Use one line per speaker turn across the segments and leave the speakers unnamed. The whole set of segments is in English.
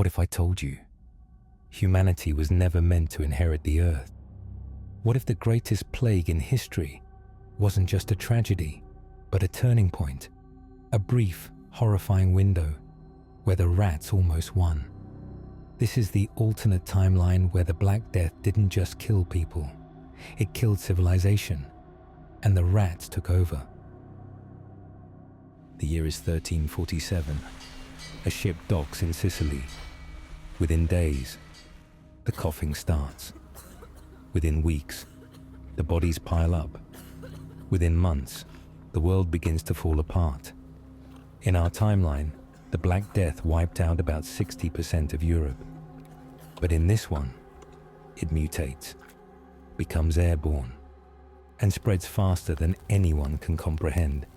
What if I told you humanity was never meant to inherit the earth? What if the greatest plague in history wasn't just a tragedy, but a turning point, a brief, horrifying window where the rats almost won? This is the alternate timeline where the Black Death didn't just kill people, it killed civilization, and the rats took over. The year is 1347. A ship docks in Sicily. Within days, the coughing starts. Within weeks, the bodies pile up. Within months, the world begins to fall apart. In our timeline, the Black Death wiped out about 60% of Europe. But in this one, it mutates, becomes airborne, and spreads faster than anyone can comprehend.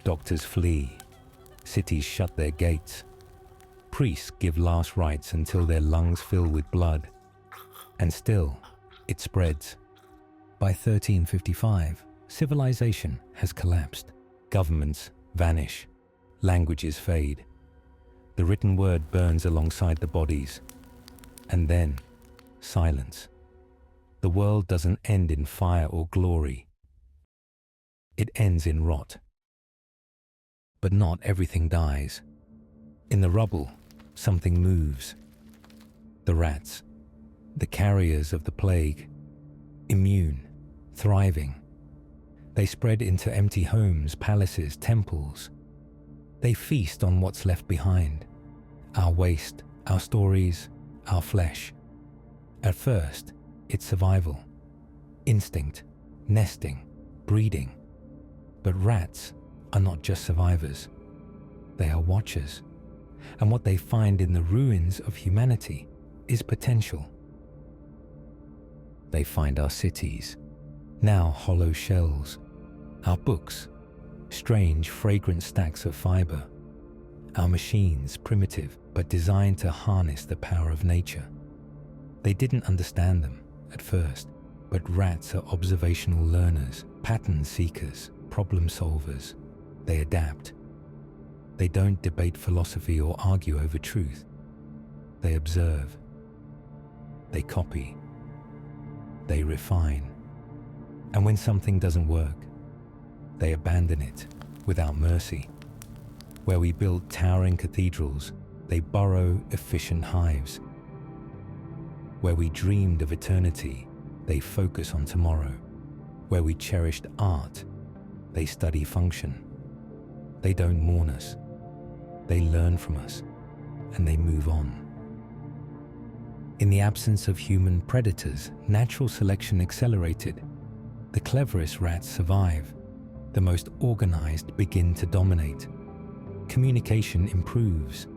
Doctors flee, cities shut their gates, priests give last rites until their lungs fill with blood, and still, it spreads. By 1355, civilization has collapsed. Governments vanish, languages fade. The written word burns alongside the bodies. And then, silence. The world doesn't end in fire or glory. It ends in rot. But not everything dies. In the rubble, something moves. The rats, the carriers of the plague, immune, thriving. They spread into empty homes, palaces, temples. They feast on what's left behind, our waste, our stories, our flesh. At first, it's survival, instinct, nesting, breeding. But rats are not just survivors. They are watchers. And what they find in the ruins of humanity is potential. They find our cities, now hollow shells, our books, strange, fragrant stacks of fiber, our machines, primitive, but designed to harness the power of nature. They didn't understand them at first, but rats are observational learners, pattern seekers, problem solvers. They adapt. They don't debate philosophy or argue over truth. They observe. They copy. They refine. And when something doesn't work, they abandon it without mercy. Where we build towering cathedrals, they burrow efficient hives. Where we dreamed of eternity, they focus on tomorrow. Where we cherished art, they study function. They don't mourn us. They learn from us, and they move on. In the absence of human predators, natural selection accelerated. The cleverest rats survive. The most organized begin to dominate. Communication improves.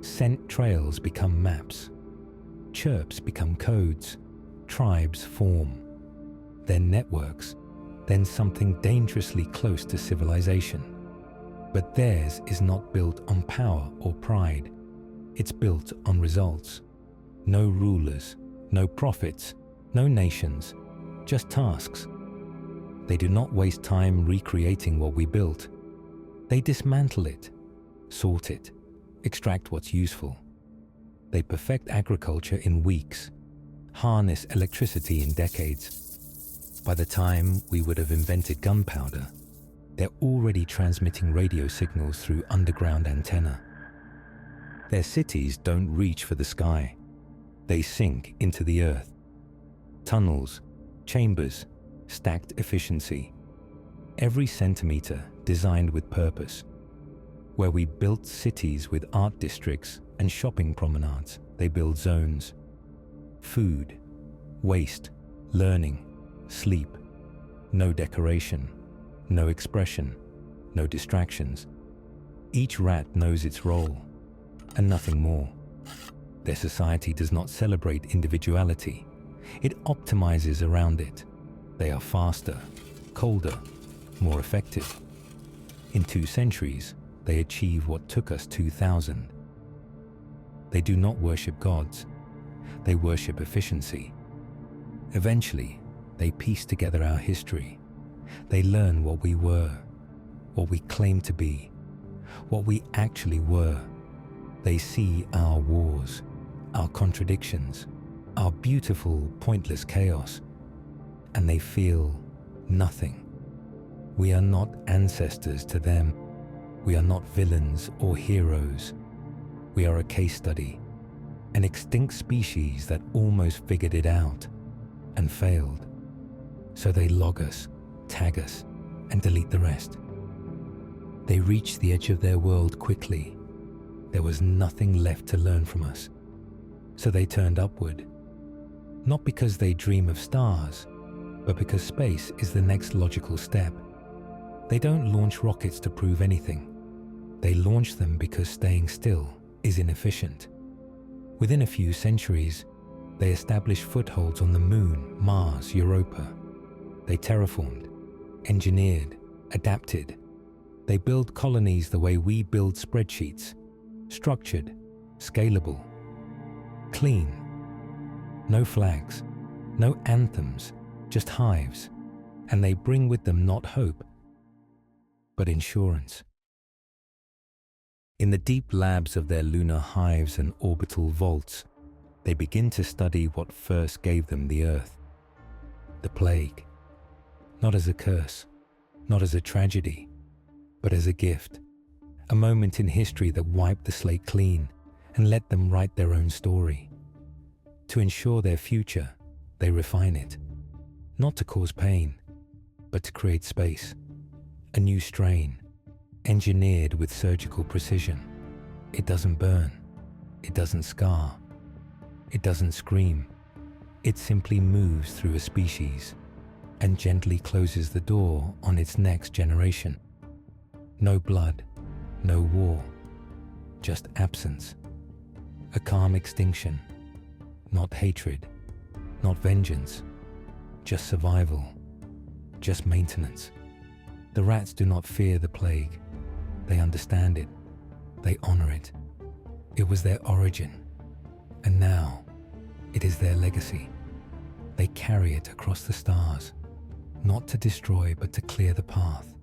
Scent trails become maps. Chirps become codes. Tribes form. Then networks. Then something dangerously close to civilization. But theirs is not built on power or pride. It's built on results. No rulers, no prophets, no nations, just tasks. They do not waste time recreating what we built. They dismantle it, sort it, extract what's useful. They perfect agriculture in weeks, harness electricity in decades. By the time we would have invented gunpowder, they're already transmitting radio signals through underground antenna. Their cities don't reach for the sky. They sink into the earth. Tunnels, chambers, stacked efficiency. Every centimeter designed with purpose. Where we built cities with art districts and shopping promenades, they build zones. Food, waste, learning, sleep. No decoration, no expression, no distractions. Each rat knows its role, and nothing more. Their society does not celebrate individuality. It optimizes around it. They are faster, colder, more effective. In 2 centuries, they achieve what took us 2,000. They do not worship gods. They worship efficiency. Eventually, they piece together our history. They learn what we were, what we claim to be, what we actually were. They see our wars, our contradictions, our beautiful, pointless chaos, and they feel nothing. We are not ancestors to them. We are not villains or heroes. We are a case study, an extinct species that almost figured it out and failed. So they log us, tag us, and delete the rest. They reached the edge of their world quickly. There was nothing left to learn from us. So they turned upward, not because they dream of stars, but because space is the next logical step. They don't launch rockets to prove anything. They launch them because staying still is inefficient. Within a few centuries, they established footholds on the Moon, Mars, Europa. They terraformed, engineered, adapted. They build colonies the way we build spreadsheets, structured, scalable, clean. No flags, no anthems, just hives. And they bring with them not hope, but insurance. In the deep labs of their lunar hives and orbital vaults, they begin to study what first gave them the Earth. The plague. Not as a curse, not as a tragedy, but as a gift. A moment in history that wiped the slate clean and let them write their own story. To ensure their future, they refine it. Not to cause pain, but to create space. A new strain, engineered with surgical precision. It doesn't burn. It doesn't scar. It doesn't scream. It simply moves through a species and gently closes the door on its next generation. No blood, no war, just absence. A calm extinction, not hatred, not vengeance, just survival, just maintenance. The rats do not fear the plague. They understand it. They honor it. It was their origin, and now it is their legacy. They carry it across the stars, not to destroy but to clear the path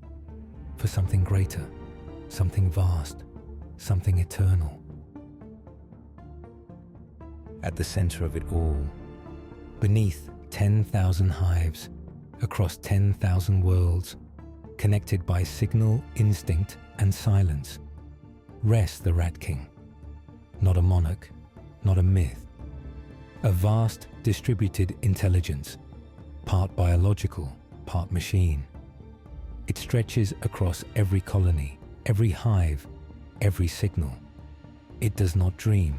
for something greater, something vast, something eternal. At the center of it all, beneath 10,000 hives, across 10,000 worlds, connected by signal, instinct, and silence, rests the Rat King. Not a monarch, not a myth. A vast, distributed intelligence, part biological, part machine. It stretches across every colony, every hive, every signal. It does not dream.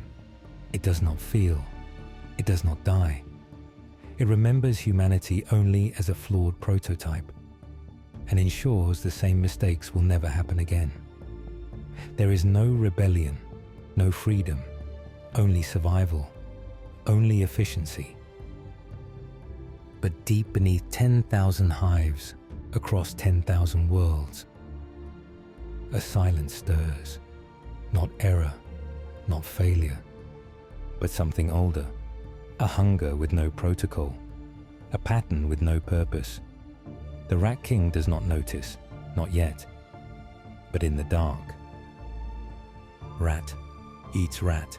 It does not feel. It does not die. It remembers humanity only as a flawed prototype and ensures the same mistakes will never happen again. There is no rebellion, no freedom, only survival, only efficiency. But deep beneath 10,000 hives, across 10,000 worlds, a silence stirs. Not error, not failure, but something older. A hunger with no protocol, a pattern with no purpose. The Rat King does not notice, not yet, but in the dark. Rat eats rat.